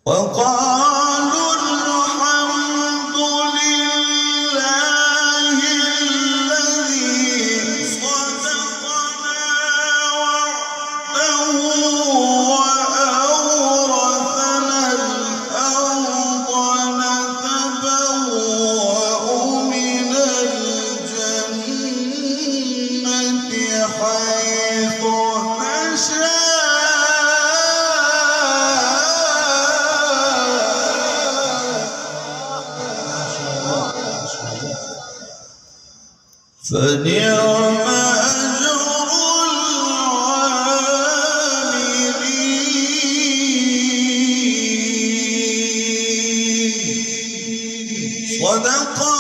وقالوا الحمد لله الذي صدقنا وعده وأورثنا الأرض نتبوأ من الجنة حيث نشاء فنعم أجر العاملين. صدق